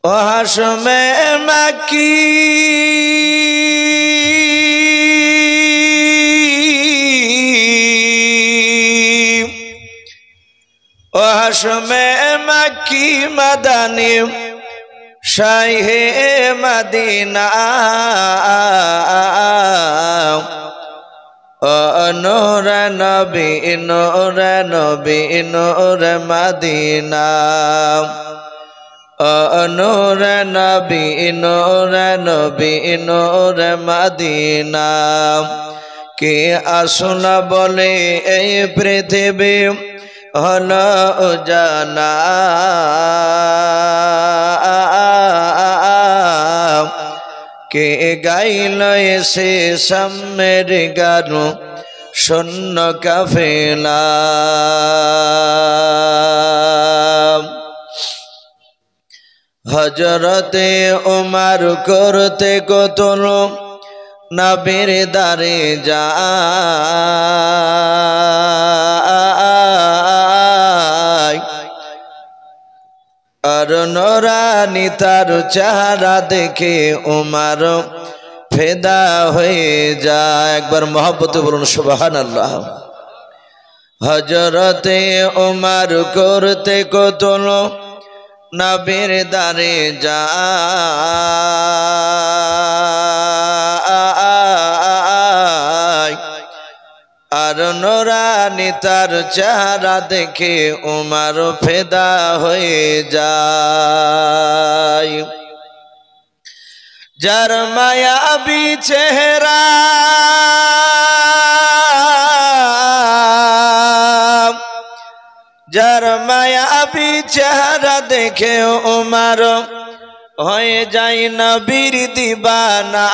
ओ हाशमे मक्की ओ हाशमे मक्की मदनी शाहे मदीना नूर नबी नूर नबी नूर मदीना नूर नबी नूर नबी नूर मदीना के আসল বলে এই পৃথিবী হলো জানা কে গাইল এসে সামের গান শূন্য কাফেলা হযরতে ওমর করতে কতল নবীর দারে যায় আর নূরানী তার চেহারা দেখে ওমর ফিদা হয়ে যায় একবার মহব্বতে বলুন সুবহানাল্লাহ হযরতে ওমর করতে কতল নবীর দারে যায় আর নূরানী তার চেহারা দেখে ওমর ফিদা হয়ে যায় যার মায়াবী চেহারা যার মায়াবী চেহারা দেখে ওমর হয়ে যায় নবীর দিবানা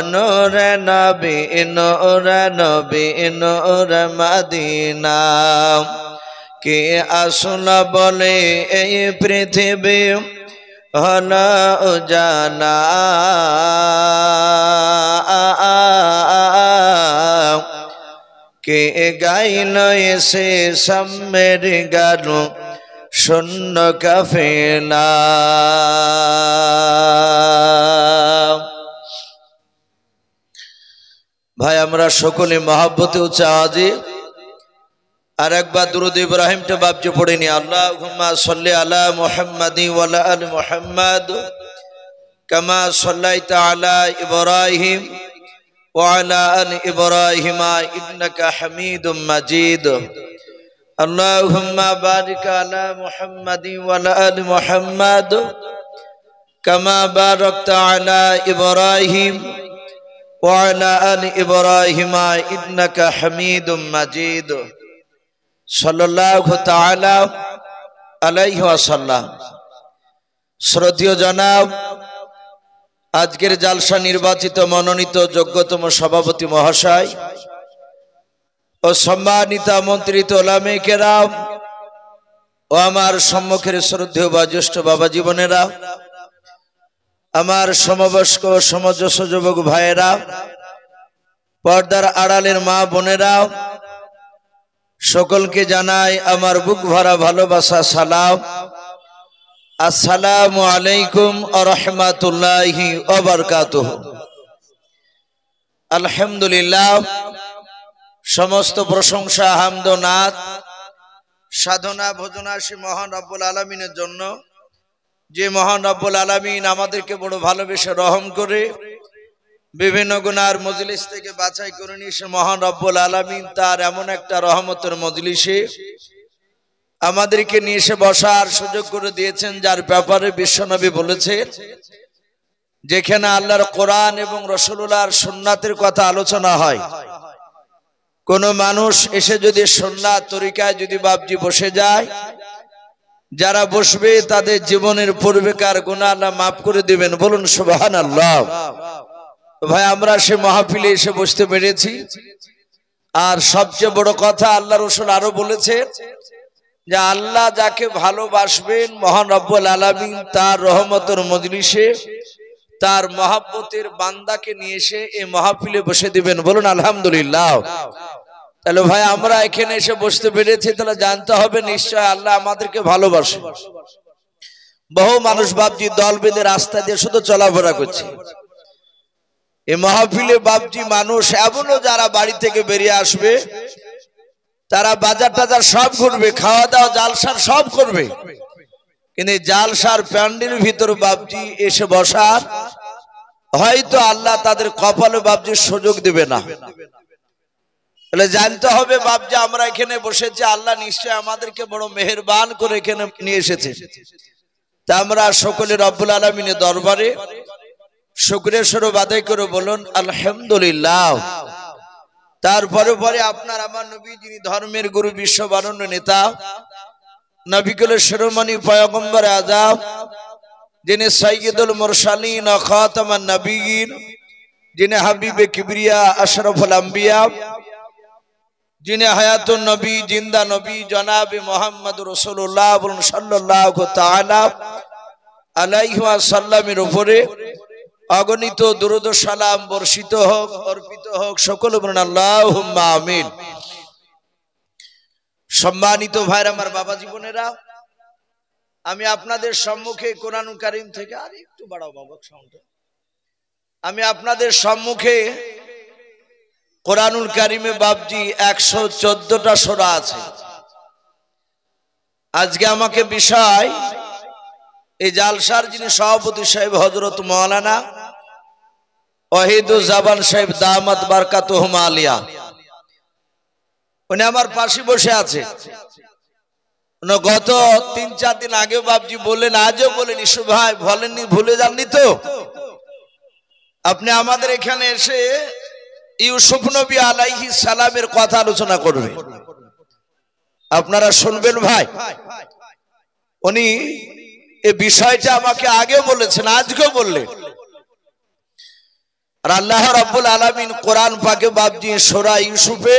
নূর নবী নূর নবী নূর মদিনা কে আসল বলে এই পৃথিবী হলো জানা কে গাইল এসে সামের গান শূন্য কাফেলা ভাই আমরা সকলে মহব্বতে উচ্চ আওয়াজে আর একবার দুরূদ ইব্রাহিমটা বাপজি পড়ে নি আল্লাহুম্মা সাল্লি আলা মুহাম্মাদি ওয়া আলা আলি মুহাম্মাদ কামা সাল্লাইতা আলা ইব্রাহিম ওয়া আলা আলি ইব্রাহিম ইন্নাকা হামিদুম মাজিদ আল্লাহুম্মা বারিক আলা মুহাম্মাদি ওয়া আলা আলি মুহাম্মাদ কামা বারাকতা আলা ইব্রাহিম وعلى آل إبراهيم إنك حميد مجيد صلى الله تعالى عليه وسلم শ্রদ্ধেয় জনাব আজকের জালসা নির্বাচিত মনোনীত যোগ্যতম সভাপতি মহাশয় ও সম্মানিত আমন্ত্রিত উলামে কেরাম ও আমার সম্মুখের শ্রদ্ধেয় বয়োজ্যেষ্ঠ বাবা জীবনেরা আমার সমবয়স্ক সমজস্ব যুবক ভাইয়েরা পর্দার আড়ালের মা বোনেরা সকলকে জানাই আমার বুক ভরা ভালোবাসা সালাম আসসালামু আলাইকুম ওয়া রাহমাতুল্লাহি ওয়া বারাকাতুহু আলহামদুলিল্লাহ সমস্ত প্রশংসা হামদ ও নাত সাধনা ভজনা সে মহান রব্বুল আলামিনের জন্য যে মহান রব্বুল আলামিন আমাদেরকে বড় ভালোবেসে রহম করে বিভিন্ন গুনার মজলিস থেকে বাছাই করে নিয়ে সে মহান রব্বুল আলামিন তার এমন একটা রহমতের মজলিসে আমাদেরকে নিয়ে এসে বসার সুযোগ করে দিয়েছেন যার ব্যাপারে বিশ্বনবী বলেছেন যেখানে আল্লাহর কোরআন এবং রাসূলুল্লাহর সুন্নাতের কথা আলোচনা হয় কোন মানুষ এসে যদি সুন্নাত তরিকায় যদি বাপজি বসে যায় যারা বসবে তাদের জীবনের পূর্বেকার গুনাহ আল্লাহ মাফ করে দিবেন বলুন সুবহানাল্লাহ ভাই আমরা সে মাহফিলে এসে বসতে পেরেছি আর সবচেয়ে বড় কথা আল্লাহ রাসূল আরো বলেছেন যে আল্লাহ যাকে ভালোবাসবেন মহান রব্বুল আলামিন তার রহমতের মজলিসে তার মহব্বতের বান্দাকে নিয়ে এসে এই মাহফিলে বসে দিবেন বলুন আলহামদুলিল্লাহ তাহলে ভাই আমরা এখানে এসে বসতে পেরেছি, তাহলে জানতে হবে নিশ্চয় আল্লাহ আমাদেরকে ভালোবাসে। বহু মানুষ বাপজি দল বেঁধে রাস্তা দিয়ে শুধু চলাফেরা করছে। এই মাহফিলে বাপজি মানুষ এমনও যারা বাড়ি থেকে বেরিয়ে আসবে, তারা বাজার টাজার সব ঘুরবে, খাওয়া দাওয়া জালসার সব করবে, কিন্তু জালসার প্যান্ডেল ভিতর বাপজি এসে বসার হয়তো আল্লাহ তাদের কপালে বাপজি সুযোগ দেবে না। তাহলে জানতে হবে বাপজি আমরা এখানে বসেছি, আল্লাহ নিশ্চয় আমাদেরকে বড় মেহেরবান করে এখানে নিয়ে এসেছে। তা আমরা সকলে রব্বুল আলামিনের দরবারে শুকরিয়া স্বরূপ আদায় করে বলুন আলহামদুলিল্লাহ। তারপরে পরে আপনার আমার নবী, যিনি ধর্মের গুরু, বিশ্ব বরেণ্য নেতা, নবী কুলের শিরোমণি পয়গম্বর আযম, যিনি সাইয়্যিদুল মুরসালিন ও খাতামান নবিয়্যিন, যিনি হাবিবে কিবরিয়া আশরাফুল আম্বিয়া, যিনি হায়াতুন নবী, জিন্দা নবী, জনাবে মুহাম্মদ রাসূলুল্লাহ সাল্লাল্লাহু তাআলা আলাইহি ওয়াসাল্লামের উপরে অগণিত দুরূদ ও সালাম বর্ষিত হোক, অর্পিত হোক। সকলে বলুন আল্লাহুম্মা আমিন। সম্মানিত ভাইরা আমার, বাবা জীবনেরা, আমি আপনাদের সম্মুখে কোরআনুল কারীম থেকে, আর একটু বাড়াও বাবা সাউন্ডটা, আমি আপনাদের সম্মুখে কোরআনুল কারীমে বাপজি 114টা সূরা আছে। আজকে আমাকে বিষয় এই জালসার যিনি সভাপতি সাহেব হযরত মাওলানা ওয়াহিদুজ্জামান সাহেব দামাত বারকাতুহুম আলিয়া, উনি আমার পাশে বসে আছে। গত 3-4 দিন আগে বাপজি বললেন, আজও বলেন, ইসু ভাই বলেননি, ভুলে যাননি তো? আপনি আমাদের এখানে এসে ইউসুফ নবী আলাইহিস সালামের কথা আলোচনা করবেন, আপনারা শুনবেন ভাই। উনি এই বিষয়টা আমাকে আগে বলেছেন, আজকেও বললেন। আর আল্লাহ রাব্বুল আলামিন কোরআন পাকে বাপজি সূরা ইউসুফে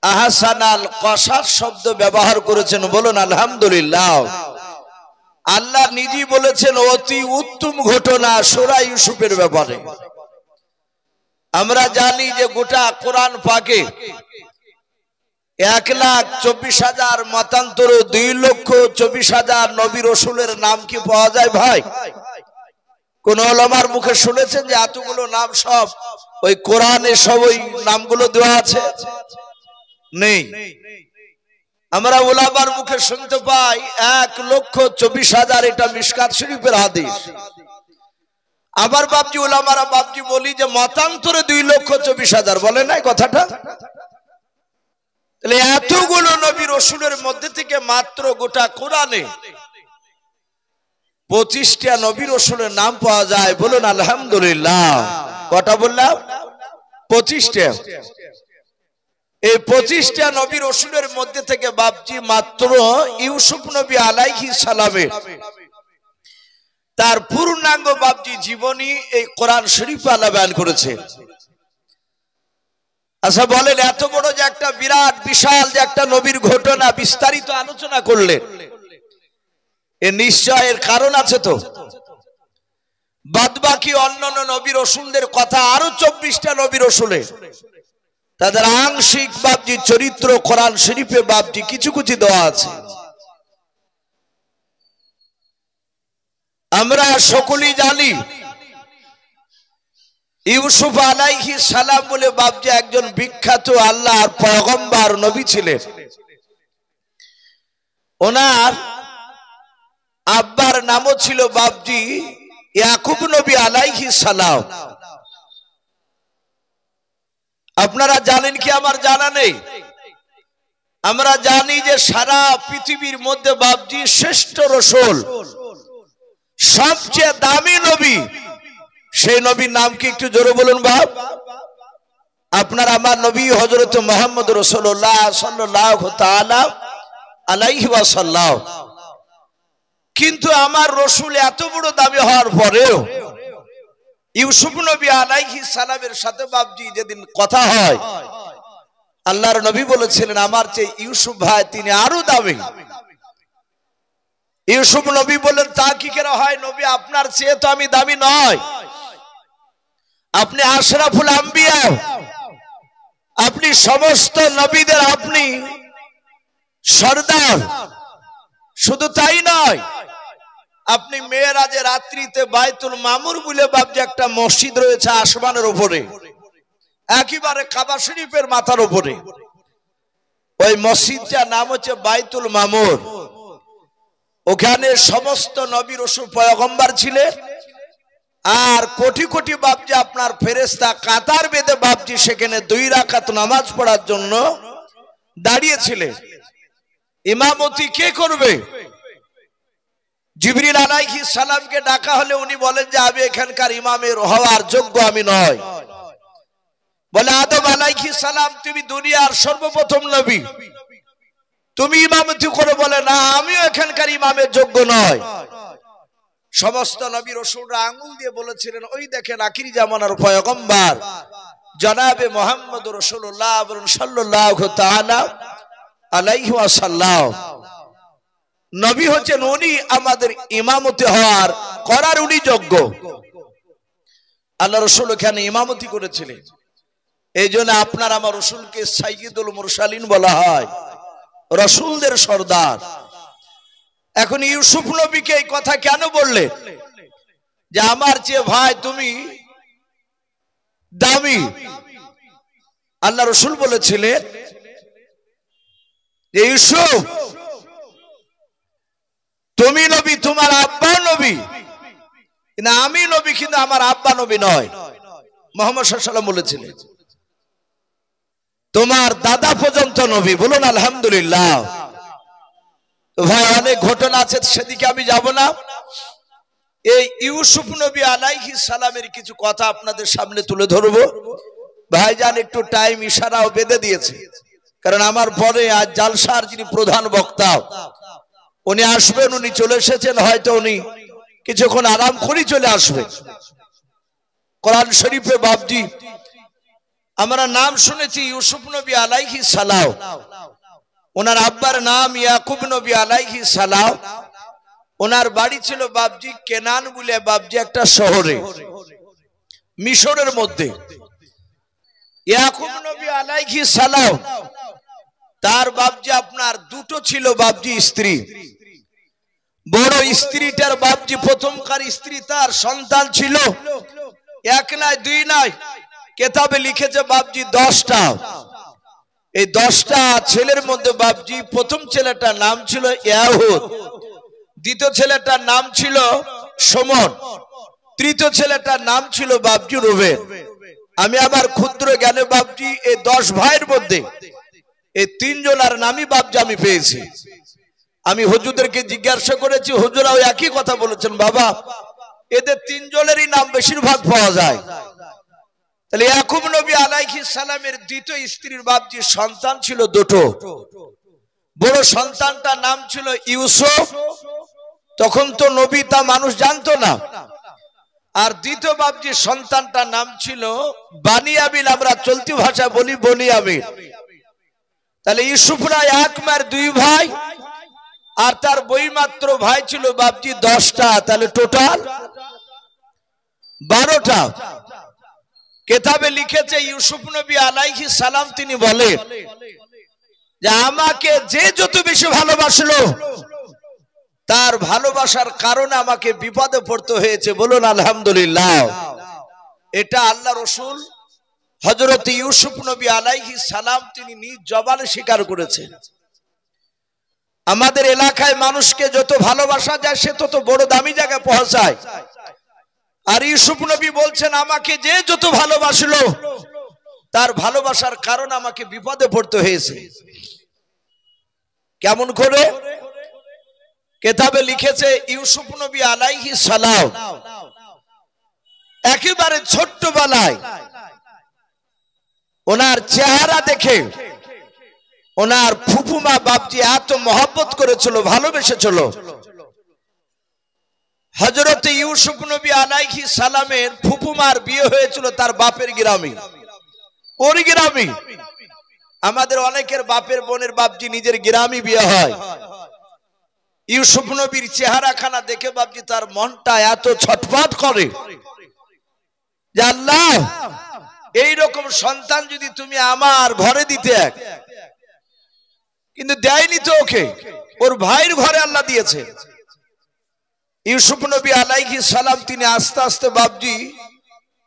আহসানাল কসাস শব্দ ব্যবহার করেছেন। বলুন আলহামদুলিল্লাহ। আল্লাহ নিজেই বলেছেন অতি উত্তম ঘটনা সূরা ইউসুফের ব্যাপারে। আমরা জানি যে গোটা কোরআন পাকে 1,24,000 মতান্তর 2,24,000 নবী রাসূলের নাম কি পাওয়া যায় ভাই? কোন ওলামার মুখে শুনেছেন যে এতগুলো নাম সব ওই কোরআনে সব ওই নামগুলো দেওয়া আছে? নেই। আমরা ওলামার মুখে শুনতে পাই 1,24,000, এটা মিশকাত শরীফের হাদিস। আবার বাপজি ওলামারা বাপজি বলি যে মতান্তরে 2,24,000, বলে নাই কথাটা? তাহলে এতগুলো নবী রাসূলের মধ্যে থেকে মাত্র গোটা কোরআনে 25টা নবী রাসূলের নাম পাওয়া যায়। বলুন আলহামদুলিল্লাহ। কটা বললাম? 25টা। এই 25টা নবী রাসূলের মধ্যে থেকে বাপজি মাত্র ইউসুফ নবী আলাইহিস সালামের তার পূর্ণাঙ্গ বাপজি জীবনী এই কোরআন শরীফ আল্লাহ বয়ান করেছে। আচ্ছা বলেন, এত বড় যে একটা বিরাট বিশাল যে একটা নবীর ঘটনা বিস্তারিত আলোচনা করলেন, এর নিশ্চয়ের কারণ আছে তো? বাদবাকি অন্যান্য নবী রাসূলদের কথা, আরো 24টা নবী রাসূলের তাদের আংশিক বাপজি চরিত্র কোরআন শরীফে বাপজি কিছু কিছু দেওয়া আছে। আমরা সকলেই জানি ইউসুফ আলাইহিস সালাম বলে বাপজি একজন বিখ্যাত আল্লাহর পয়গম্বর নবী ছিলেন। ওনার আব্বার নামও ছিল বাপজি ইয়াকুব নবী আলাইহিস সালাম। আপনারা জানেন কি? আমার জানা নেই। আমরা জানি যে সারা পৃথিবীর মধ্যে বাপজি শ্রেষ্ঠ রাসূল, সবচেয়ে দামি নবী, সেই নবীর নাম কি একটু জোরে বলুন বাপ? আপনার আমার নবী হযরত মুহাম্মদ রাসূলুল্লাহ সাল্লাল্লাহু তাআলা আলাইহি ওয়াসাল্লাম। কিন্তু আমার রাসূল এত বড় দামি হওয়ার পরেও ইউসুফ নবী আলাইহিস সালামের সাথে বাপজি যেদিন কথা হয়, আল্লাহর নবী বলেছিলেন আমার চেয়ে ইউসুফ ভাই তিনি আরো দামি। ইউসুফ নবী বললেন তা কি করে হয় নবী, আপনার চেয়ে তো আমি দামি নয়, আপনি আশরাফুল আম্বিয়া, আপনি সমস্ত নবীদের আপনি সর্দার। শুধু তাই নয়, আপনি মেরাজে রাত্রিতে বাইতুল মামুর বলে বাবজি একটা মসজিদ রয়েছে আসমানের উপরে, একেবারে কাবা শরীফের মাথার উপরে। ওই মসজিদটার নাম হচ্ছে বাইতুল মামুর। ওখানে সমস্ত নবী রাসূল পয়গম্বর ছিলেন। আর কোটি কোটি বাবজি আপনার ফেরেশতা কাতার বেঁধে বাবজি সেখানে 2 রাকাত নামাজ পড়ার জন্য দাঁড়িয়েছিলেন। ইমামতি কে করবে? জিবরিল আলাইহিস সালামকে ডাকা হলে উনি বলেন যে আমি এখানকার ইমামের হওয়ার যোগ্য আমি নয়। বলে আদম আলাইহিস সালাম তুমি দুনিয়ার সর্বপ্রথম নবী, তুমি ইমামতি করো। বলে না, আমিও এখানকার ইমামের যোগ্য নয়। সমস্ত নবী রাসূলরা আঙ্গুল দিয়ে বলেছিলেন ওই দেখেন আখিরি জামানার পয়গম্বর জনাবে মুহাম্মদ রাসূলুল্লাহ সাল্লাল্লাহু তাআলা আলাইহি ওয়াসাল্লাম নবী হচ্ছেন, উনি আমাদের ইমামতি হওয়ার করার উনি যোগ্য। আল্লাহ রাসূল এখানে ইমামতি করেছিলেন। এই জন্য আপনার আমার রাসূলকে সাইয়্যিদুল মুরসালিন বলা হয়, রাসূলদের সর্দার। এখন ইউসুফ নবীকে এই কথা কেন বললেন যে আমার চেয়ে ভাই তুমি দামি? আল্লাহ রাসূল বলেছিলেন যে ইউসুফ তুমি নবী, তোমার আব্বা নবী, কিন্তু আমি নবী, কিন্তু আমার আব্বা নবী নয়। মুহাম্মদ সাল্লাল্লাহু আলাইহি ওয়াসাল্লাম বলেছিলেন তোমার দাদা পর্যন্ত নবী। বলুন আলহামদুলিল্লাহ। ভাই অনেক ঘটনা আছে, সেদিকে আমি যাব না। এই ইউসুফ নবী আলাইহিস সালামের কিছু কথা আপনাদের সামনে তুলে ধরবো। ভাইজান একটু টাইম ইশারাও বেঁধে দিয়েছে, কারণ আমার পরে আজ জালসার যিনি প্রধান বক্তা উনি আসবেন। উনি চলে এসেছেন, হয়তো উনি কিছুক্ষণ আরাম করে চলে আসবেন। কোরআন শরীফে বাবজি আমরা নাম শুনেছি ইউসুফ নবী আলাইহিস সালাম। ওনার আব্বার নাম ইয়াকুব নবী আলাইহিস সালাম। ওনার বাড়ি ছিল বাবজি কেনান বলে বাবজি একটা শহরে, মিশরের মধ্যে। ইয়াকুব নবী আলাইহিস সালাম তার বাবজি আপনার দুটো ছিল বাবজি স্ত্রী। বড় স্ত্রীটার বাবজি প্রথমকার স্ত্রী, তার সন্তান ছিল 1 নয় 2 নয়, কিতাবে লিখেছে বাবজি 10টা। এই 10টা ছেলের মধ্যে বাবজি প্রথম ছেলেটার নাম ছিল ইয়াহুদ, দ্বিতীয় ছেলেটার নাম ছিল শমন, তৃতীয় ছেলেটার নাম ছিল বাবজি রুবেন। আমি আমার ক্ষুদ্র জ্ঞানে বাবজি এই 10 ভাইয়ের মধ্যে এই 3 জনের নামই বাবজি আমি পেয়েছি। আমি হুজুরদেরকে জিজ্ঞাসা করেছি, হুজুরাও একই কথা বলেছেন, বাবা এদের 3 জনেরই নাম বেশিরভাগ পাওয়া যায়। তাহলে ইয়াকুব নবী আলাইহিস সালামের দ্বিতীয় স্ত্রীর বাবজি সন্তান ছিল 2টো। বড় সন্তানটার নাম ছিল ইউসুফ, তখন তো নবী তা মানুষ জানতো না। আর দ্বিতীয় বাবজি সন্তানটার নাম ছিল বানিয়ামিন, আমরা চলতি ভাষায় বলি বনিয়ামিন। তাহলে ইউসুফরা 1 মায়ের 2 ভাই, আর তার বইমাত্র ভাই ছিল বাবজি 10টা। তাহলে টোটাল 12টা। কিতাবে লিখেছে ইউসুফ নবী আলাইহিস সালাম তিনি বলেন যে আমাকে যে যত বেশি ভালোবাসলো তার ভালোবাসার কারণে আমাকে বিপদে পড়তে হয়েছে। বলুন আলহামদুলিল্লাহ। এটা আল্লাহ রাসূল হযরত ইউসুফ নবী আলাইহিস সালাম তিনি নিজ জবানে স্বীকার করেছেন। আমাদের এলাকায় মানুষকে যত ভালোবাসা যায় সে তত বড় দামি জায়গায় পৌঁছায়। আর ইউসুফ নবী বলছেন আমাকে যে যত ভালোবাসলো তার ভালোবাসার কারণে আমাকে বিপদে পড়তে হয়েছে। কেমন করে? কিতাবে লিখেছে ইউসুফ নবী আলাইহিস সালাম একেবারে ছোট্টবেলায় ওনার চেহারা দেখে ওনার ফুফুমা বাপজি এত মহব্বত করেছিল, ভালোবেসেছিল। হযরত ইউসুফ নবী আলাইহিস সালামের ফুফুমার বিয়ে হয়েছিল তার বাপের গ্রামে, ওর গ্রামে। আমাদের অনেকের বাপের বোনের বাপজি নিজের গ্রামে বিয়ে হয়। ইউসুফ নবীর চেহারা খানা দেখে বাপজি তার মনটা এত ছটফট করে যে আল্লাহ এই রকম সন্তান যদি তুমি আমার ঘরে দিতে, কিন্তু দেয়নি তো ওকে, ওর ভাইয়ের ঘরে আল্লাহ দিয়েছে। ইউসুফ নবী আলাইহিস সালাম তিনি আস্তে আস্তে বাপজি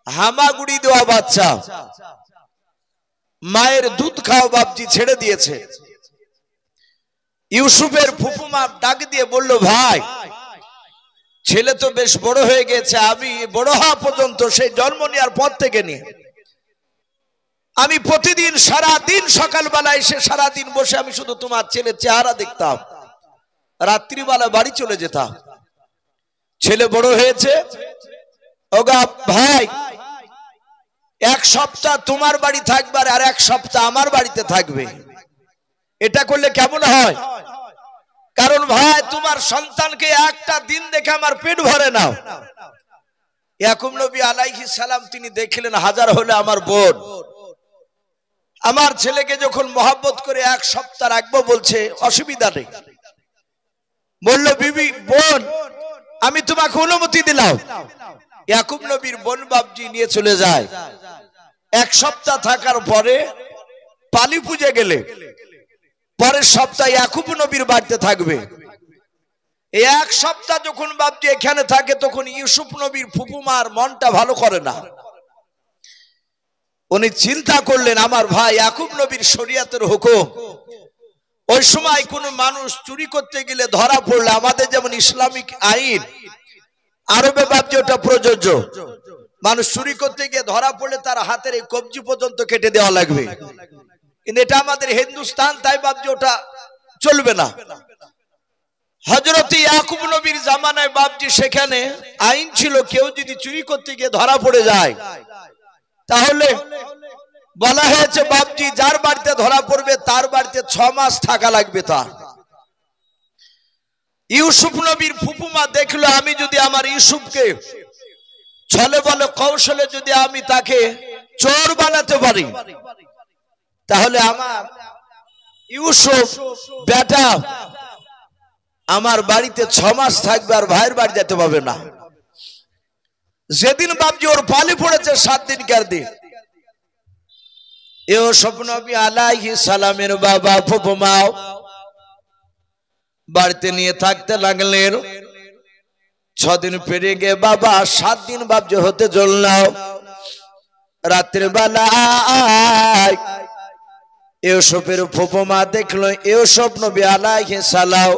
হামাগুড়ি দেওয়া বাচ্চা, মায়ের দুধ খাওয়া বাপজি ছেড়ে দিয়েছে। ইউসুফের ফুফুমা ডাক দিয়ে বলল, ভাই ছেলে তো বেশ বড় হয়ে গেছে, আমি বড় হওয়া পর্যন্ত সেই জন্ম নেওয়ার পর থেকে নিয়ে আমি প্রতিদিন সারাদিন সকালবেলা এসে সারাদিন বসে আমি শুধু তোমার ছেলের চেহারা দেখতাম, রাত্রিবেলা বাড়ি চলে যেতাম। ছেলে বড় হয়েছে, ওগা ভাই এক সপ্তাহ তোমার বাড়ি থাকবে আর এক সপ্তাহ আমার বাড়িতে থাকবে, এটা করলে কেমন হয়? কারণ ভাই তোমার সন্তানকে একটা দিন দেখে আমার পেট ভরে না। ইয়াকুব নবী আলাইহিস সালাম তিনি দেখলেন হাজার হলে আমার বোন, আমার ছেলেকে যখন মহব্বত করে এক সপ্তাহ রাখবো বলছে, অসুবিধা নেই। বলল, বিবি বোন আমি তোমাকে অনুমতি দিলাম। ইয়াকুব নবীর বোন বাপজি নিয়ে চলে যায়। এক সপ্তাহ থাকার পরে পালি পূজে গেলে পরের সপ্তাহে ইয়াকুব নবীর বাড়িতে থাকবে। এই এক সপ্তাহ যখন বাপজি এখানে থাকে তখন ইউসুফ নবীর ফুফুমার মনটা ভালো করে না। উনি চিন্তা করলেন, আমার ভাই ইয়াকুব নবীর শরিয়াতের হুকুম, ওই সময় কোন মানুষ চুরি করতে গেলে ধরা পড়লে আমাদের যেমন ইসলামিক আইন, আরবে বাপজি ওটা প্রযোজ্য। মানুষ চুরি করতে গিয়ে ধরা পড়লে তার হাতের এই কবজি পর্যন্ত কেটে দেওয়া লাগবে, কিন্তু এটা আমাদের হিন্দুস্তান, তাই বাপজি ওটা চলবে না। হযরত ইয়াকুব নবীর জামানায় বাপজি সেখানে আইন ছিল, কেউ যদি চুরি করতে গিয়ে ধরা পড়ে যায় তাহলে বলা হয়েছে বাপজি যার বাড়িতে ধরা পড়বে তার বাড়িতে 6 মাস থাকা লাগবে তার। ইউসুফ নবীর ফুফুমা দেখলো, আমি যদি আমার ইউসুফকে ছলে বলে কৌশলে যদি আমি তাকে চোর বানাতে পারি তাহলে আমার ইউসুফ বেটা আমার বাড়িতে 6 মাস থাকবে আর ভাইয়ের বাড়ি যেতে পারবে না। যেদিন বাপজি ওর পালি পড়েছে 7 দিনকার দিন, ইউসুফ নবী আলাইহিস সালামের বাবা ফুফুমা বাড়িতে নিয়ে থাকতে লাগলেন। 6 দিন পেরিয়ে গিয়ে বাবা 7 দিন বাপজি হতে চলল। রাতের বেলায় ইউসুফের ফুফুমা দেখলো ইউসুফ নবী আলাইহিস সালাম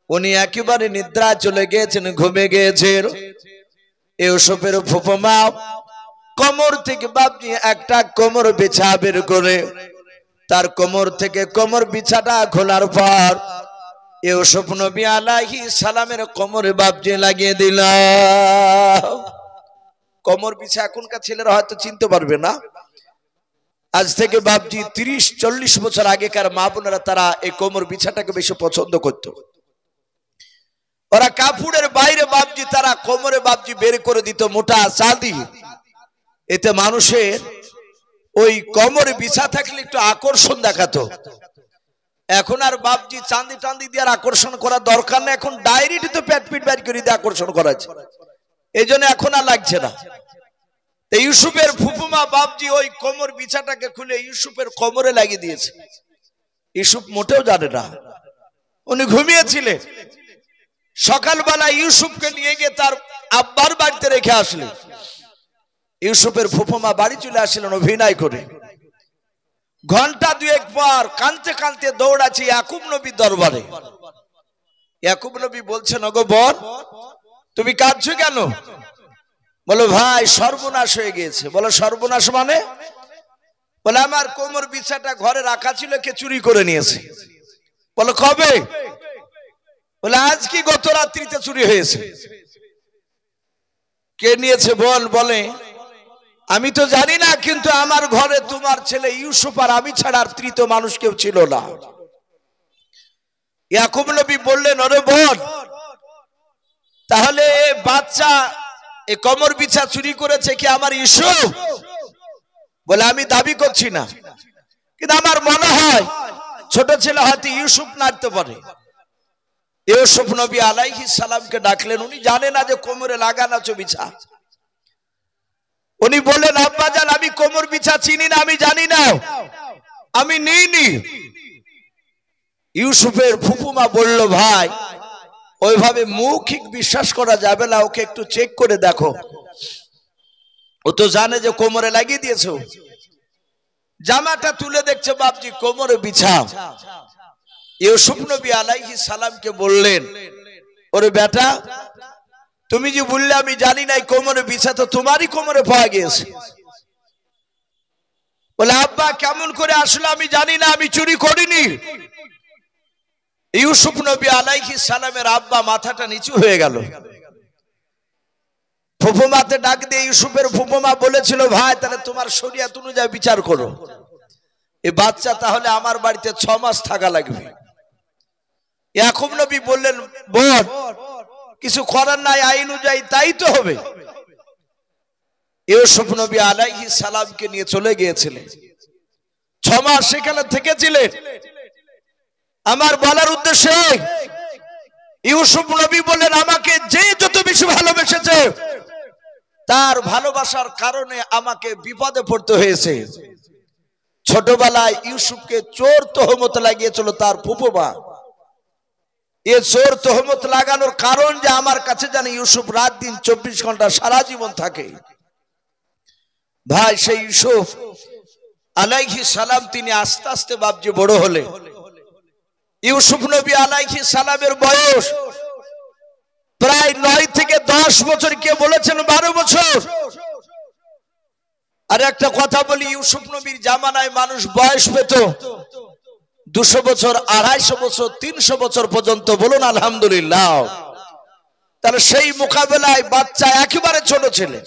উনি একেবারে নিদ্রা চলে গিয়েছেন, ঘুমিয়ে গিয়েছেন। ইউসুফের ফুফুমা কোমর থেকে বাপজি একটা কোমর বিছা বের করে তার কোমর থেকে কোমর বিছাটা খোলার পর ইউসুফ নবী আলাইহিস সালামের কোমরে বাপজি লাগিয়ে দিল। কোমর বিছা এখনকার ছেলেরা হয়তো চিনতে পারবে না, আজ থেকে বাপজি 30-40 বছর আগেকার মা বোনেরা তারা এই কোমর বিছাটাকে বেশি পছন্দ করত। ওরা কাপড়ের বাইরে বাপজি তারা কোমরে বাপজি বের করে দিত মোটা চাঁদি, এতে মানুষের ওই কোমরে বিছা থাকলে একটু আকর্ষণ দেখাতো। এখন আর বাপজি চাঁদি টান্দি দিয়ে আকর্ষণ করার দরকার নেই, এখন ডাইরেক্ট তো পেট পিট বাইর করে দিয়ে আকর্ষণ করা যায়, এই জন্য এখন আর লাগছে না। ইউসুফের ফুফুমা বাপজি ওই কোমর বিছাটাকে খুলে ইউসুফের কোমরে লাগিয়ে দিয়েছে। ইউসুফ মোটেও জানে না, উনি ঘুমিয়েছিলেন। সকালবেলা ইউসুফকে নিয়ে গিয়ে তার আব্বার বাড়িতে রেখে আসলেন। ইউসুফের ফুফুমা বাড়ি চলে আসলেন অভিনয় করে। ঘন্টা 2 পর কাঁদতে কাঁদতে দৌড়াচ্ছে ইয়াকুব নবীর দরবারে। ইয়াকুব নবী বলছেন, ওগো বোন তুমি কাঁদছো কেন? বলো ভাই সর্বনাশ হয়ে গিয়েছে। বলো সর্বনাশ মানে? বলে আমার কোমর বিছাটা ঘরে রাখা ছিল, কে চুরি করে নিয়েছে। বলো কবে? বলে আজ কি গত রাত্রিতে চুরি হয়েছে। কে নিয়েছে বল? বলে আমি তো জানি না, কিন্তু আমার ঘরে তোমার ছেলে ইউসুফ আর আমি ছাড়া আর তৃতীয় মানুষ কেউ ছিল না। ইয়াকুব নবী বললেন, ওরে বোন তাহলে বাচ্চা এ কোমর বিছা চুরি করেছে কি আমার ইউসুফ? বলে আমি দাবি করছি না, কিন্তু আমার মনে হয় ছোট ছেলে হয়তো ইউসুফ নাড়তে পারে। ইউসুফ নবী আলাইহিস সালামকে ডাকলেন। উনি জানে না যে কোমরে লাগানো আছে বিছা। উনি বললেন আব্বাজান আমি কোমর বিছা চিনি না, আমি জানি না, আমি নিইনি। ইউসুফের ফুফুমা বলল ভাই ওইভাবে মৌখিক বিশ্বাস করা যাবে না, ওকে একটু চেক করে দেখো, ও তো জানে যে কোমরে লাগিয়ে দিয়েছো। জামাটা তুলে দেখছে বাপজি কোমরে বিছা। ইউসুফ নবী আলাইহিস সালামকে বললেন ওরে বেটা তুমি যে বললে আমি জানি না কোমরে বিছা, তো তোমারই কোমরে পাওয়া গিয়েছে। বলে আব্বা কেমন করে আসলে আমি জানি না, আমি চুরি করিনি। ইউসুফ নবী আলাইহিস সালামের আব্বা মাথাটা নিচু হয়ে গেল। ফুফুমাতে ডাক দিয়ে ইউসুফের ফুফুমা বলেছিল ভাই তাহলে তোমার শরিয়ত অনুযায়ী বিচার করো, এই বাচ্চা তাহলে আমার বাড়িতে 6 মাস থাকা লাগবে। ইয়াকুব নবী বললেন বোন কিছু করার নাই, আইন অনুযায়ী তাই তো হবে। ইউসুফ নবী আলাইহিস সালামকে নিয়ে চলে গিয়েছিলেন, 6 মাস সেখানে থেকেছিলেন। আমার বলার উদ্দেশ্যে ইউসুফ নবী বললেন আমাকে যে যত বেশি ভালোবেসেছে তার ভালোবাসার কারণে আমাকে বিপদে পড়তে হয়েছে। ছোটবেলায় ইউসুফকে চোর তহমত লাগিয়েছিল তার ফুফুমা। এ চোর তহমত লাগানোর কারণ যে আমার কাছে জানে ইউসুফ রাত দিন 24 ঘন্টা সারা জীবন থাকে। ভাই সেই ইউসুফ আলাইহিস সালাম তিনি আস্তে আস্তে বাপজি বড় হলে। ইউসুফ নবী আলাইহিস সালামের বয়স প্রায় 9 থেকে 10 বছর, কে বলেছেন 12 বছর। আর একটা কথা বলি, ইউসুফ নবীর জামানায় মানুষ বয়স পেত 200 বছর, 250 বছর, 300 বছর পর্যন্ত। বলুন আলহামদুলিল্লাহ। তাহলে সেই মোকাবেলায় বাচ্চা একেবারে ছোট ছেলে।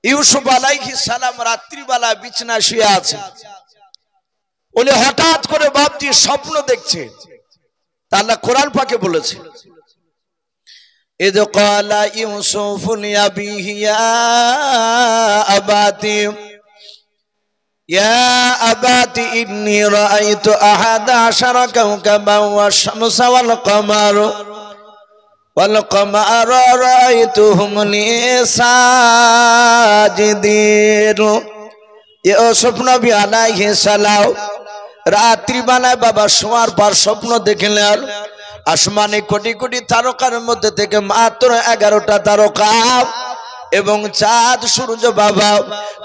ইউসুফ আলাইহিস সালাম রাত্রিবেলা বিছানায় শুয়ে আছে, উনি হঠাৎ করে বাপজি স্বপ্ন দেখছে। তা আল্লাহ কোরআন পাকে বলেছে ইদ ক্বালা ইউসুফু লিআবিহি ইয়া আবাতি ইন্নী রাআইতু আহাদা আশারা কাওকাবান ওয়াশ-শামসা ওয়াল কমারা রাআইতুহুম লি সাজিদিন। ইউসুফ নবী আলাইহিস সালাম রাত্রিবেলায় বাবা শোয়ার পর স্বপ্ন দেখলেন আসমানে কোটি কোটি তারকার মধ্যে থেকে মাত্র 11টা তারকা এবং চাঁদ সূর্য বাবা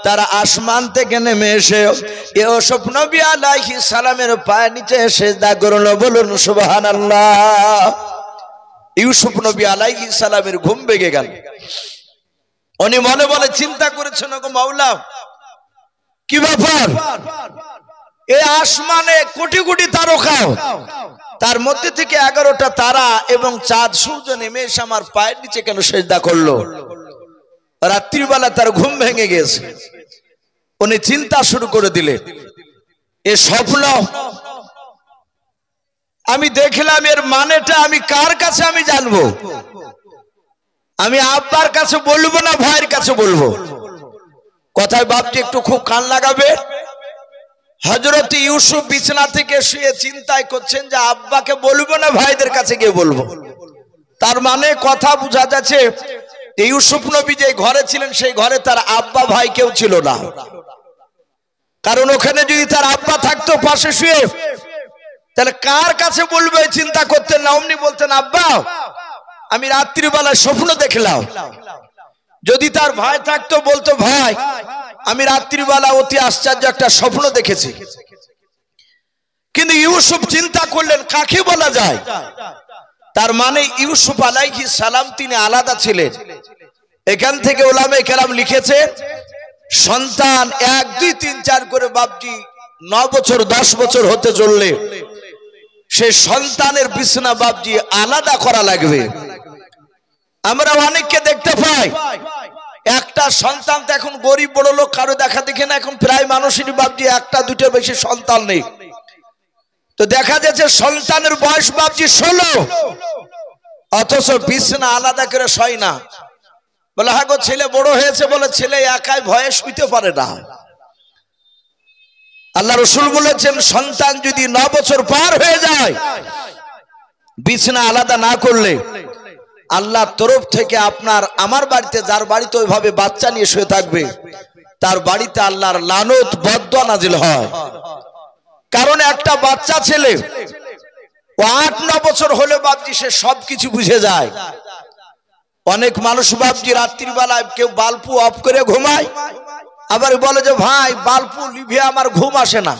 তারা আসমান থেকে নেমে এসে ইউসুফ নবী আলাইহিস সালামের পায়ের নিচে সিজদা করলো। বলুন সুবহানাল্লাহ। ইউসুফ নবী আলাইহিস সালামের ঘুম ভেঙে গেল। উনি মনে মনে চিন্তা করেছেন ওগো মাওলা কি ব্যাপার, এই আসমানে কোটি কোটি তারকা, তার মধ্যে থেকে 11টা তারা এবং চাঁদ সূর্য নেমে এসে আমার পায়ের নিচে কেন সিজদা করলো? রাত্রিবেলা তার ঘুম ভেঙে গেছে। উনি চিন্তা শুরু করে দিলেন এ স্বপ্ন আমি দেখলাম, এর মানেটা আমি কার কাছে আমি জানবো? আমি আব্বার কাছে বলবো না ভাইয়ের কাছে বলবো? কথায় বাপটি একটু খুব কান লাগাবে। হযরত ইউসুফ বিছানা থেকে শুয়ে চিন্তায় করছেন যে আব্বাকে বলবো না ভাইদের কাছে গিয়ে বলবো। তার মানে কথা বোঝা যাচ্ছে ইউসুফ নবী যে ঘরে ছিলেন সেই ঘরে তার আব্বা ভাই কেউ ছিল না। কারণ ওখানে যদি তার আব্বা থাকতো পাশে শুয়ে তাহলে কার কাছে বলবে চিন্তা করতেন না। অমনি বলতেন আব্বা আমি রাত্রিবেলা স্বপ্ন দেখলাম। যদি তার ভাই থাকতো বলতো ভাই আমি রাত্রিবেলা অতি আশ্চর্য একটা স্বপ্ন দেখেছি। কিন্তু ইউসুফ চিন্তা করলেন কাকে বলা যায়? তার মানে ইউসুফ আলাইহিস সালাম তিনি আলাদা ছিলেন। এখান থেকে উলামায়ে কেরাম লিখেছে সন্তান 1 2 3 4 করে বাপজি 9 বছর 10 বছর হতে চললে সেই সন্তানের বিছানা বাপজি আলাদা করা লাগবে। আমরা অনেককে দেখতে পাই একটা সন্তান তো এখন গরিব বড় লোক কারো দেখা দেখে না, এখন প্রায় মানুষেরই বাপজি 1টা 2টা বেশি সন্তান নেই। তো দেখা যাচ্ছে সন্তানের বয়স বাপজি 16, অথচ বিছানা আলাদা করে শয় না। বলে হ্যাঁ গো ছেলে বড় হয়েছে, বলে ছেলে একাই ভয়ে শুইতে পারে না। আল্লাহ রাসূল বলেছেন সন্তান যদি 9 বছর পার হয়ে যায় বিছানা আলাদা না করলে আল্লাহর তরফ থেকে আপনার আমার বাড়িতে, যার বাড়িতে ওইভাবে বাচ্চা নিয়ে শুয়ে থাকবে, তার বাড়িতে আল্লাহর লানত বদদোয়া নাজিল হয়। কারণ একটা বাচ্চা ছেলে ও 8-9 বছর হলে বাপজি সে সবকিছু বুঝে যায়। অনেক মানুষ বাপজি রাত্রির বেলায় কেউ বাল্বু অফ করে ঘুমায়, আবার বলে যে ভাই বাল্বু লিভিয়ে আমার ঘুম আসে না,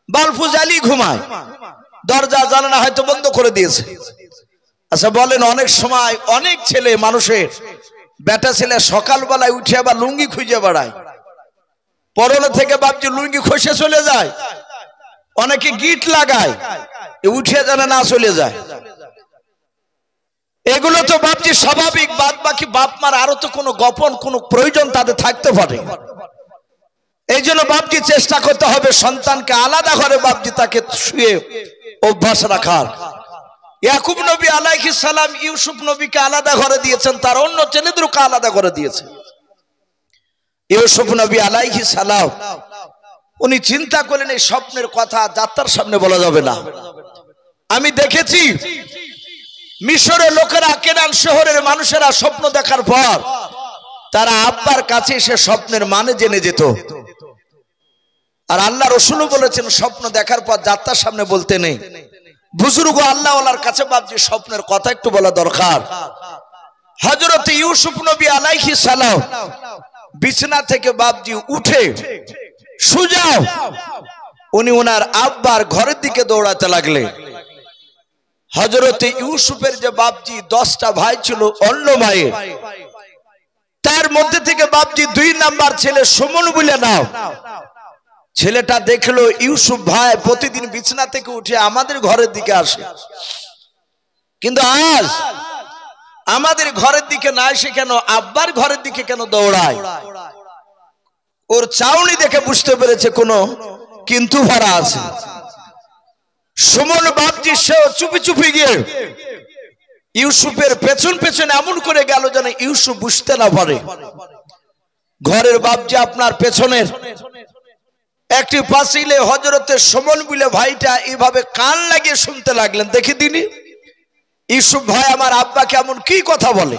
বাল্বু জ্বালিয়ে ঘুমায়, দরজা জানালা হয়তো বন্ধ করে দিয়েছে। আচ্ছা বলেন, অনেক সময় অনেক ছেলে মানুষের বেটা ছেলে সকালবেলায় উঠে আবার লুঙ্গি খুঁজে বেড়ায়, পরনে থেকে বাপজি লুঙ্গি খসে চলে যায়, অনেকে গিট লাগায়, উঠে জানে না চলে যায়। এগুলো তো বাপজি স্বাভাবিক, বাদ বাকি বাপ মার আরো তো কোনো গোপন কোনো প্রয়োজন তাদের থাকতে পারে। এই জন্য বাপজি চেষ্টা করতে হবে সন্তানকে আলাদা ঘরে বাপজি তাকে শুয়ে অভ্যাস রাখার। ইয়াকুব নবী আলাইহিস সালাম ইউসুফ নবীকে আলাদা ঘরে দিয়েছেন, তার অন্য ছেলেদেরকে আলাদা ঘরে দিয়েছেন। ইউসুফ নবী আলাইহিস সালাম উনি চিন্তা করলেন এই স্বপ্নের কথা যাত্রার সামনে বলা যাবে না। আমি দেখেছি মিশরের লোকেরা, কেনান শহরের মানুষেরা স্বপ্ন দেখার পর তারা আব্বার কাছে এসে স্বপ্নের মানে জেনে যেত। আর আল্লাহ রসুলও বলেছেন স্বপ্ন দেখার পর যাত্রার সামনে বলতে নেই। বুজুর্গ আল্লাহ ওয়ালার কাছে বাপজি স্বপ্নের কথা একটু বলা দরকার। হযরত ইউসুফ নবী আলাইহিস সালাম বিছানা থেকে বাপজি উঠে সোজা উনি ওনার আব্বার ঘরের দিকে দৌড়াতে লাগলেন। হযরত ইউসুফের যে বাপজি 10টা ভাই ছিল অন্য ভাইয়ের, তার মধ্যে থেকে বাপজি 2 নাম্বার ছেলে সুমন বলে নাও, ছেলেটা দেখলো ইউসুফ ভাই প্রতিদিন বিছানা থেকে উঠে আমাদের ঘরের দিকে আসে, কিন্তু আজ আমাদের ঘরের দিকে না এসে কেন আব্বার ঘরের দিকে কেন দৌড়ায়? ওর চাউনি দেখে বুঝতে পেরেছে কোনো কিন্তু ভরা আছে। সুমন বাপজি সেও চুপি চুপি গিয়ে ইউসুফের পেছন পেছন এমন করে গেল যেন ইউসুফ বুঝতে না পারে। ঘরের বাপজি আপনার পেছনের একটি পাশিলে হযরতে সুমন বলে ভাইটা এইভাবে কান লাগিয়ে শুনতে লাগলেন, দেখি দিনি ইউসুফ ভাই আমার আব্বাকে এমন কি কথা বলে।